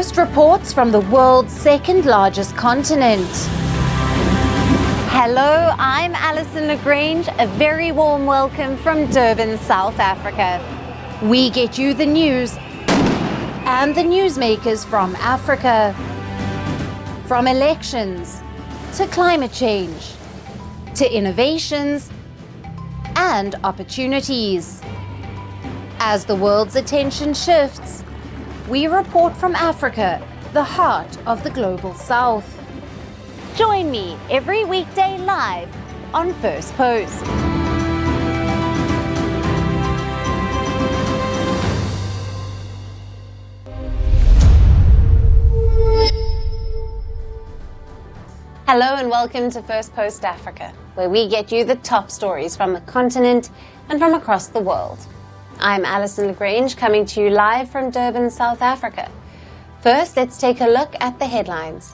Firstpost reports from the world's second largest continent. Hello, I'm Alyson Grange. A very warm welcome from Durban, South Africa. We get you the news and the newsmakers from Africa. From elections to climate change to innovations and opportunities. As the world's attention shifts, we report from Africa, the heart of the global South. Join me every weekday live on Firstpost. Hello and welcome to Firstpost Africa, where we get you the top stories from the continent and from across the world. I'm Alyson Grange, coming to you live from Durban, South Africa. First, let's take a look at the headlines.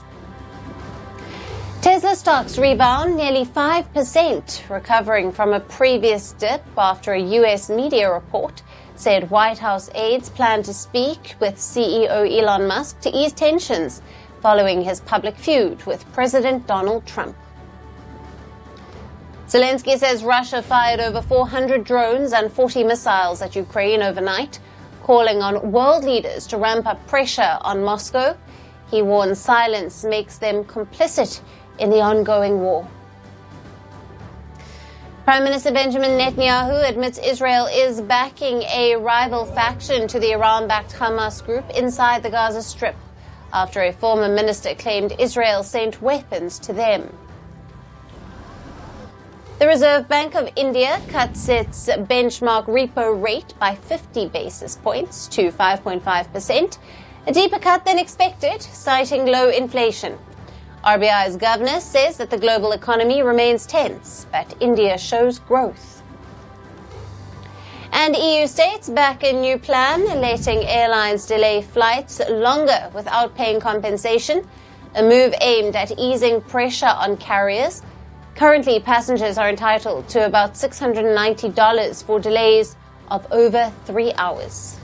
Tesla stocks rebound nearly 5%, recovering from a previous dip after a US media report said White House aides plan to speak with CEO Elon Musk to ease tensions following his public feud with President Donald Trump. Zelensky says Russia fired over 400 drones and 40 missiles at Ukraine overnight, calling on world leaders to ramp up pressure on Moscow. He warns silence makes them complicit in the ongoing war. Prime Minister Benjamin Netanyahu admits Israel is backing a rival faction to the Iran-backed Hamas group inside the Gaza Strip, after a former minister claimed Israel sent weapons to them. The Reserve Bank of India cuts its benchmark repo rate by 50 basis points to 5.5%, a deeper cut than expected, citing low inflation. RBI's governor says that the global economy remains tense, but India shows growth. And EU states back a new plan, letting airlines delay flights longer without paying compensation, a move aimed at easing pressure on carriers. Currently, passengers are entitled to about $690 for delays of over 3 hours.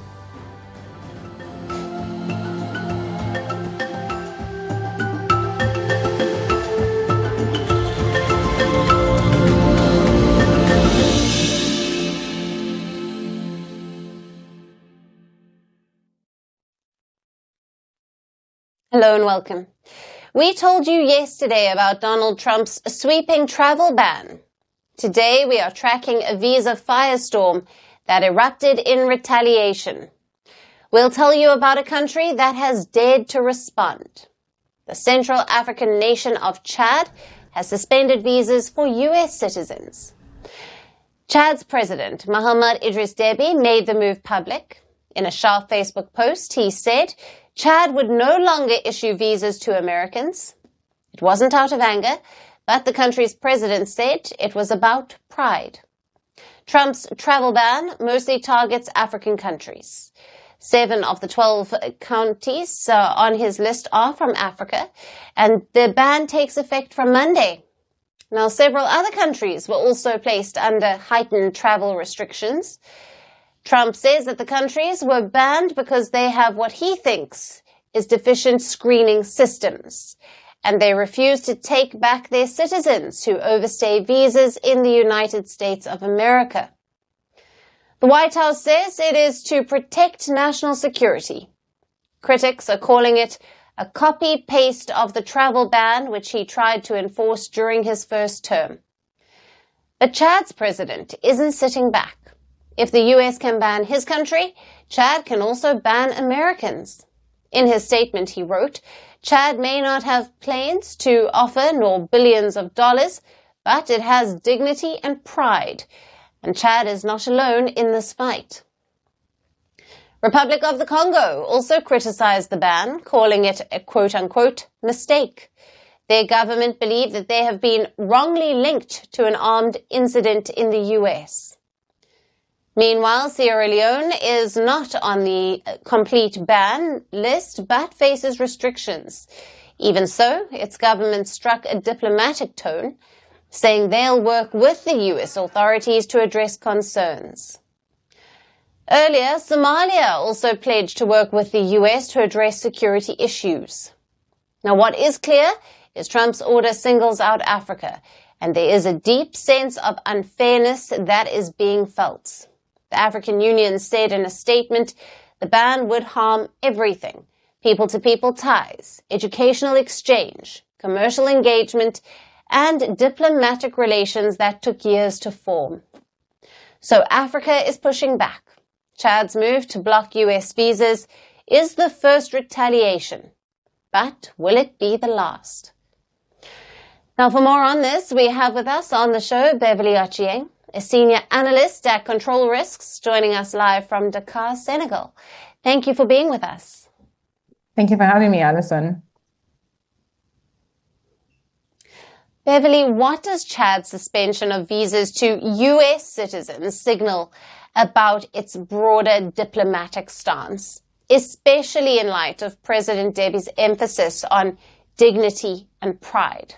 Hello and welcome. We told you yesterday about Donald Trump's sweeping travel ban. Today we are tracking a visa firestorm that erupted in retaliation. We'll tell you about a country that has dared to respond. The Central African nation of Chad has suspended visas for US citizens. Chad's President Mahamat Idriss Déby made the move public. In a sharp Facebook post, he said Chad would no longer issue visas to Americans. It wasn't out of anger, but the country's president said it was about pride. Trump's travel ban mostly targets African countries. 7 of the 12 counties on his list are from Africa, and the ban takes effect from Monday. Now, several other countries were also placed under heightened travel restrictions. Trump says that the countries were banned because they have what he thinks is deficient screening systems, and they refuse to take back their citizens who overstay visas in the United States of America. The White House says it is to protect national security. Critics are calling it a copy-paste of the travel ban which he tried to enforce during his first term. But Chad's president isn't sitting back. If the US can ban his country, Chad can also ban Americans. In his statement, he wrote, Chad may not have planes to offer nor billions of dollars, but it has dignity and pride. And Chad is not alone in this fight. Republic of the Congo also criticized the ban, calling it a quote-unquote mistake. Their government believe that they have been wrongly linked to an armed incident in the US. Meanwhile, Sierra Leone is not on the complete ban list, but faces restrictions. Even so, its government struck a diplomatic tone, saying they'll work with the US authorities to address concerns. Earlier, Somalia also pledged to work with the US to address security issues. Now, what is clear is Trump's order singles out Africa, and there is a deep sense of unfairness that is being felt. The African Union said in a statement the ban would harm everything: people-to-people ties, educational exchange, commercial engagement, and diplomatic relations that took years to form. So Africa is pushing back. Chad's move to block US visas is the first retaliation. But will it be the last? Now, for more on this, we have with us on the show Beverly Ochieng, a senior analyst at Control Risks, joining us live from Dakar, Senegal. Thank you for being with us. Thank you for having me, Alyson. Beverly, what does Chad's suspension of visas to US citizens signal about its broader diplomatic stance, especially in light of President Déby's emphasis on dignity and pride?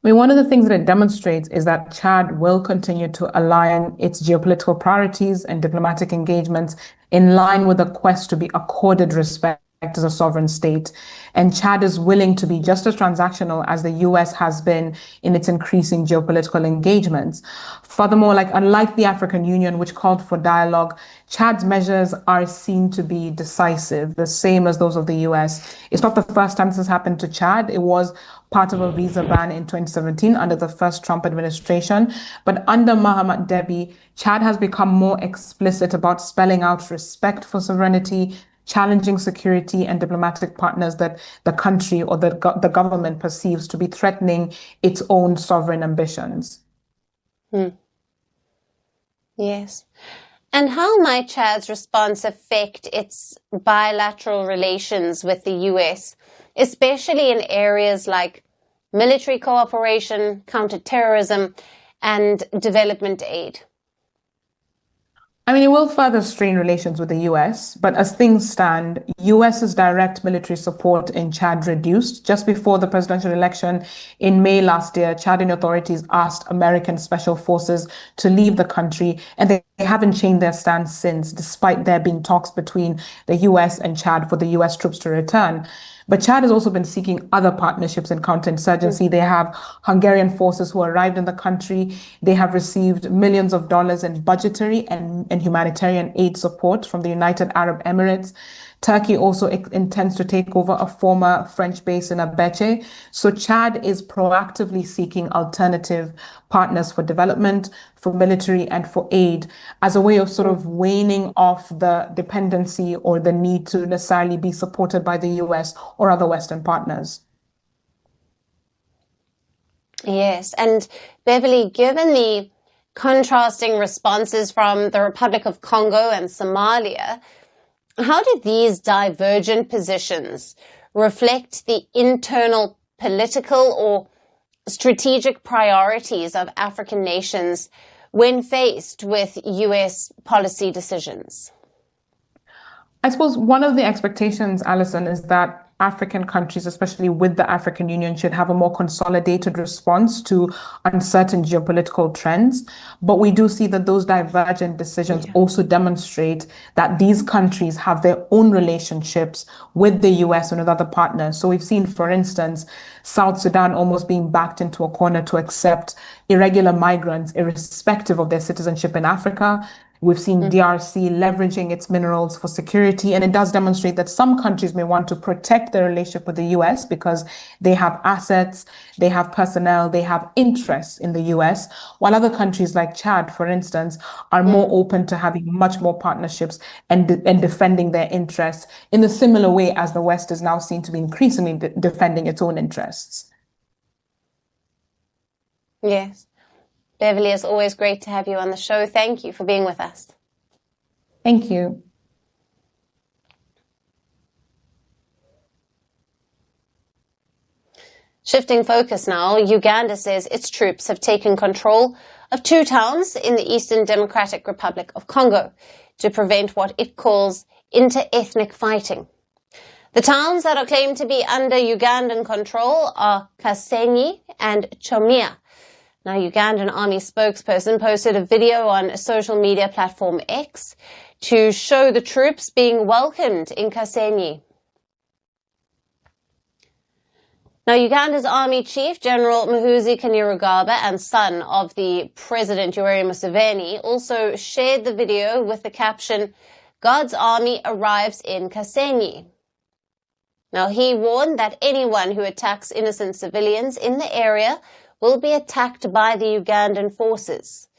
I mean, one of the things that it demonstrates is that Chad will continue to align its geopolitical priorities and diplomatic engagements in line with the quest to be accorded respect as a sovereign state. And Chad is willing to be just as transactional as the US has been in its increasing geopolitical engagements. Furthermore, unlike the African Union, which called for dialogue, Chad's measures are seen to be decisive, the same as those of the US. It's not the first time this has happened to Chad. It was part of a visa ban in 2017 under the first Trump administration. But under Mahamat Déby, Chad has become more explicit about spelling out respect for sovereignty, challenging security and diplomatic partners that the country or the government perceives to be threatening its own sovereign ambitions. Yes. And how might Chad's response affect its bilateral relations with the US, especially in areas like military cooperation, counterterrorism, and development aid? I mean, it will further strain relations with the US, but as things stand, US's direct military support in Chad reduced. Just before the presidential election in May last year, Chadian authorities asked American special forces to leave the country, and they haven't changed their stance since, despite there being talks between the US and Chad for the US troops to return. But Chad has also been seeking other partnerships in counterinsurgency. They have Hungarian forces who arrived in the country. They have received millions of dollars in budgetary and humanitarian aid support from the United Arab Emirates. Turkey also intends to take over a former French base in Abeche. So Chad is proactively seeking alternative partners for development, for military, and for aid as a way of sort of waning off the dependency or the need to necessarily be supported by the US or other Western partners. Yes, and Beverly, given the contrasting responses from the Republic of Congo and Somalia, how do these divergent positions reflect the internal political or strategic priorities of African nations when faced with US policy decisions? I suppose one of the expectations, Alyson, is that African countries, especially with the African Union, should have a more consolidated response to uncertain geopolitical trends. But we do see that those divergent decisions also demonstrate that these countries have their own relationships with the US and with other partners. So we've seen, for instance, South Sudan almost being backed into a corner to accept irregular migrants, irrespective of their citizenship in Africa. We've seen DRC leveraging its minerals for security, and it does demonstrate that some countries may want to protect their relationship with the US because they have assets, they have personnel, they have interests in the US, while other countries like Chad, for instance, are more open to having much more partnerships and defending their interests in a similar way as the West is now seen to be increasingly defending its own interests. Yes. Beverly, it's always great to have you on the show. Thank you for being with us. Thank you. Shifting focus now, Uganda says its troops have taken control of 2 towns in the Eastern Democratic Republic of Congo to prevent what it calls inter-ethnic fighting. The towns that are claimed to be under Ugandan control are Kasenyi and Chomia. Now, Ugandan Army spokesperson posted a video on social media platform X to show the troops being welcomed in Kasenyi. Now, Uganda's Army Chief, General Muhoozi Kainerugaba, and son of the President Yoweri Museveni, also shared the video with the caption, "God's Army arrives in Kasenyi." Now, he warned that anyone who attacks innocent civilians in the area will be attacked by the Ugandan forces.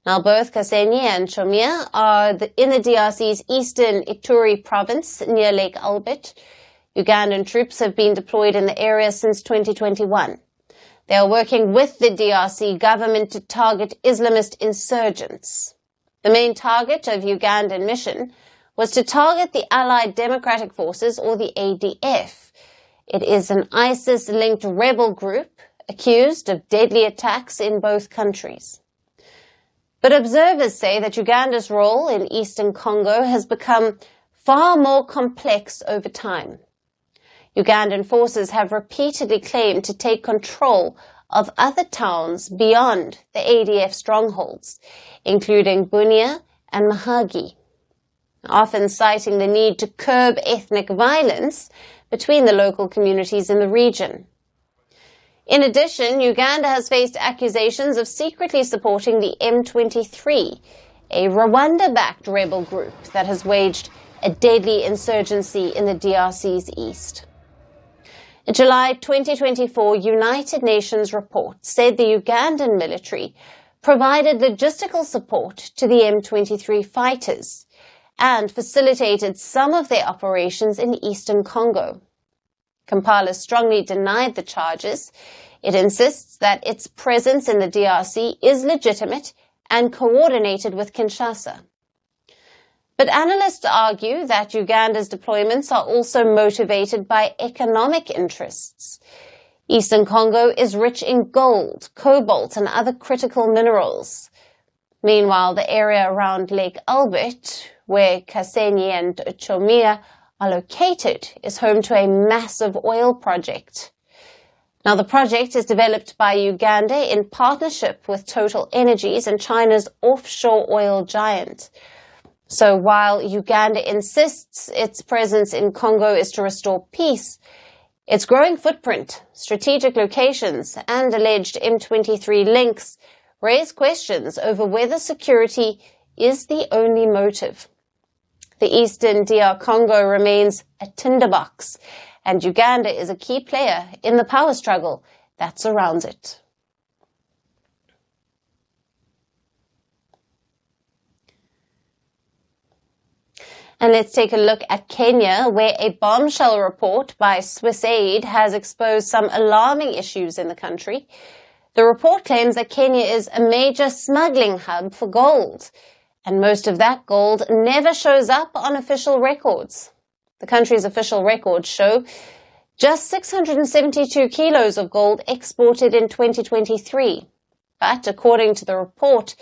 Now, both Kasenyi and Chomia are in the DRC's eastern Ituri province near Lake Albert. Ugandan troops have been deployed in the area since 2021. They are working with the DRC government to target Islamist insurgents. The main target of Ugandan mission was to target the Allied Democratic Forces, or the ADF. It is an ISIS-linked rebel group accused of deadly attacks in both countries. But observers say that Uganda's role in eastern Congo has become far more complex over time. Ugandan forces have repeatedly claimed to take control of other towns beyond the ADF strongholds, including Bunia and Mahagi, often citing the need to curb ethnic violence between the local communities in the region. In addition, Uganda has faced accusations of secretly supporting the M23, a Rwanda-backed rebel group that has waged a deadly insurgency in the DRC's east. A July 2024 United Nations report said the Ugandan military provided logistical support to the M23 fighters and facilitated some of their operations in eastern Congo. Kampala strongly denied the charges. It insists that its presence in the DRC is legitimate and coordinated with Kinshasa. But analysts argue that Uganda's deployments are also motivated by economic interests. Eastern Congo is rich in gold, cobalt, and other critical minerals. Meanwhile, the area around Lake Albert, where Kasenyi and Chomia are located, is home to a massive oil project. Now, the project is developed by Uganda in partnership with Total Energies and China's offshore oil giant. So while Uganda insists its presence in Congo is to restore peace, its growing footprint, strategic locations, and alleged M23 links raise questions over whether security is the only motive. The eastern DR Congo remains a tinderbox, and Uganda is a key player in the power struggle that surrounds it. And let's take a look at Kenya, where a bombshell report by Swiss Aid has exposed some alarming issues in the country. The report claims that Kenya is a major smuggling hub for gold, and most of that gold never shows up on official records. The country's official records show just 672 kilos of gold exported in 2023. But according to the report,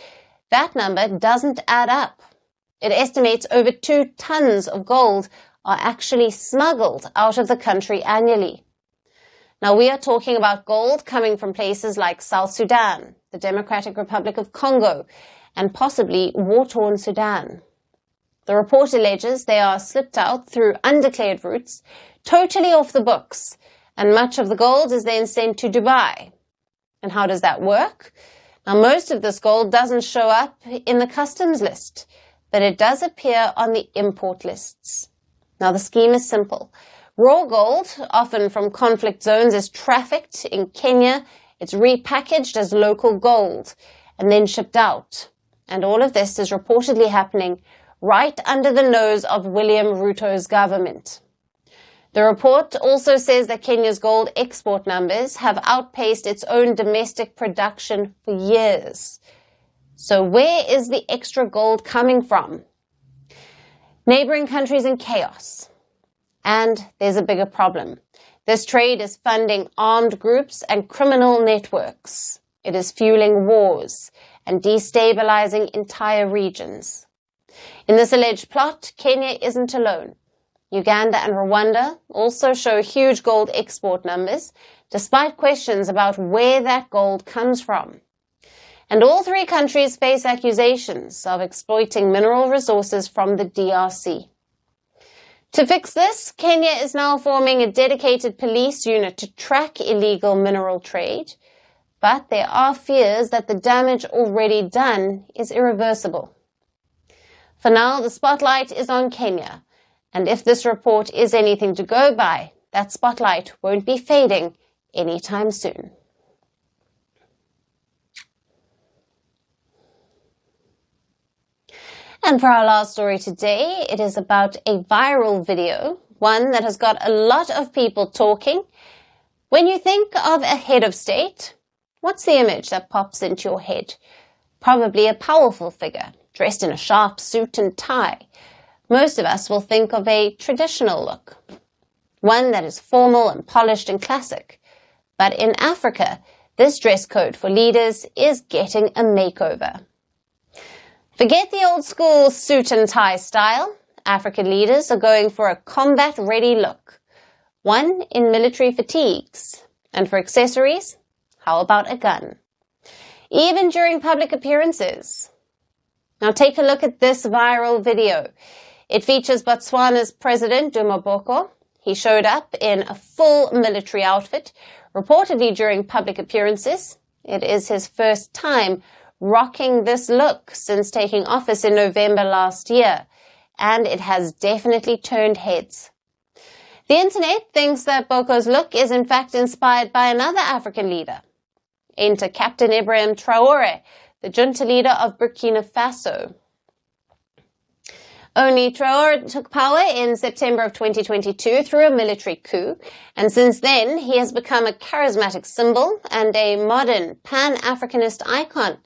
that number doesn't add up. It estimates over 2 tons of gold are actually smuggled out of the country annually. Now, we are talking about gold coming from places like South Sudan, the Democratic Republic of Congo, and possibly war-torn Sudan. The report alleges they are slipped out through undeclared routes, totally off the books, and much of the gold is then sent to Dubai. And how does that work? Now, most of this gold doesn't show up in the customs list, but it does appear on the import lists. Now, the scheme is simple. Raw gold, often from conflict zones, is trafficked in Kenya. It's repackaged as local gold and then shipped out. And all of this is reportedly happening right under the nose of William Ruto's government. The report also says that Kenya's gold export numbers have outpaced its own domestic production for years. So where is the extra gold coming from? Neighboring countries in chaos. And there's a bigger problem. This trade is funding armed groups and criminal networks. It is fueling wars and destabilizing entire regions. In this alleged plot, Kenya isn't alone. Uganda and Rwanda also show huge gold export numbers, despite questions about where that gold comes from. and all three countries face accusations of exploiting mineral resources from the DRC. To fix this, Kenya is now forming a dedicated police unit to track illegal mineral trade, but there are fears that the damage already done is irreversible. For now, the spotlight is on Kenya, and if this report is anything to go by, that spotlight won't be fading anytime soon. And for our last story today, it is about a viral video, one that has got a lot of people talking. When you think of a head of state, what's the image that pops into your head? Probably a powerful figure, dressed in a sharp suit and tie. Most of us will think of a traditional look, one that is formal and polished and classic. But in Africa, this dress code for leaders is getting a makeover. Forget the old school suit and tie style. African leaders are going for a combat-ready look, one in military fatigues. And for accessories, how about a gun? Even during public appearances. Now take a look at this viral video. It features Botswana's President Duma. He showed up in a full military outfit, reportedly during public appearances. It is his first time rocking this look since taking office in November last year, and it has definitely turned heads. The internet thinks that Boko's look is in fact inspired by another African leader. Enter Captain Ibrahim Traore, the junta leader of Burkina Faso. Only Traore took power in September of 2022 through a military coup, and since then he has become a charismatic symbol and a modern pan-Africanist icon.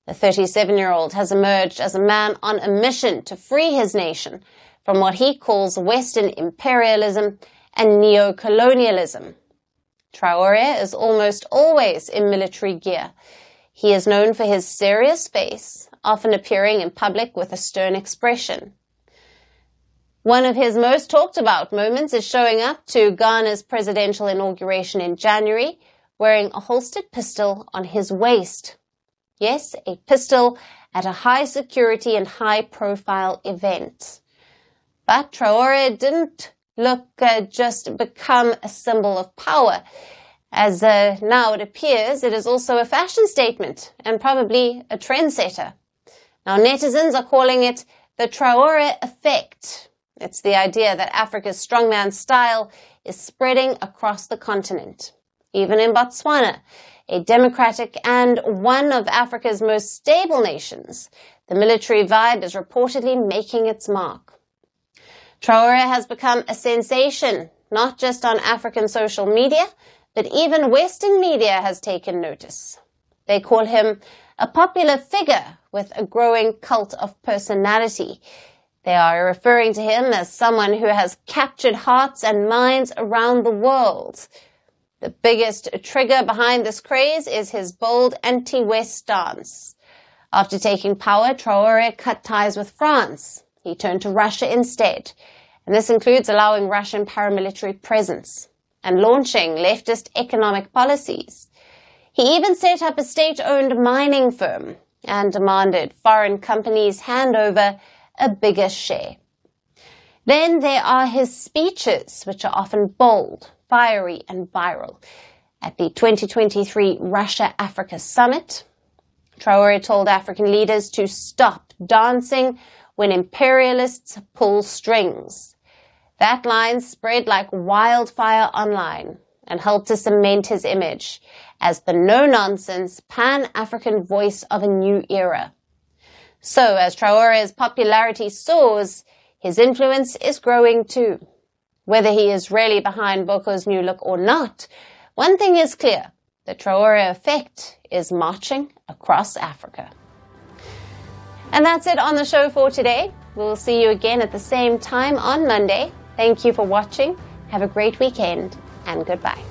The 37-year-old has emerged as a man on a mission to free his nation from what he calls Western imperialism and neo-colonialism. Traore is almost always in military gear. He is known for his serious face, often appearing in public with a stern expression. One of his most talked about moments is showing up to Ghana's presidential inauguration in January, wearing a holstered pistol on his waist. Yes, a pistol at a high security and high profile event. But Traore didn't just become a symbol of power. As now it appears, it is also a fashion statement and probably a trendsetter. Now netizens are calling it the Traore effect. It's the idea that Africa's strongman style is spreading across the continent. Even in Botswana, a democratic and one of Africa's most stable nations, the military vibe is reportedly making its mark. Traore has become a sensation, not just on African social media, but even Western media has taken notice. They call him a popular figure with a growing cult of personality. They are referring to him as someone who has captured hearts and minds around the world. The biggest trigger behind this craze is his bold anti-West stance. After taking power, Traore cut ties with France. He turned to Russia instead, and this includes allowing Russian paramilitary presence and launching leftist economic policies. He even set up a state-owned mining firm and demanded foreign companies hand over a bigger share. Then there are his speeches, which are often bold, fiery and viral. At the 2023 Russia-Africa Summit, Traore told African leaders to stop dancing when imperialists pull strings. That line spread like wildfire online and helped to cement his image as the no-nonsense pan-African voice of a new era. So as Traore's popularity soars, his influence is growing too. Whether he is really behind Boko's new look or not, one thing is clear, the Traore effect is marching across Africa. And that's it on the show for today. We'll see you again at the same time on Monday. Thank you for watching. Have a great weekend and goodbye.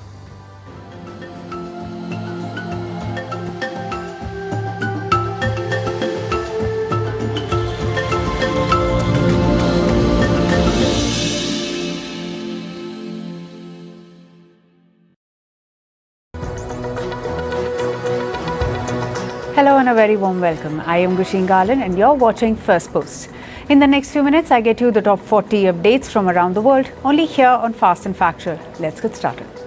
Hello and a very warm welcome. I am Gushin Garland and you're watching Firstpost. In the next few minutes, I get you the top 40 updates from around the world, only here on Fast and Factual. Let's get started.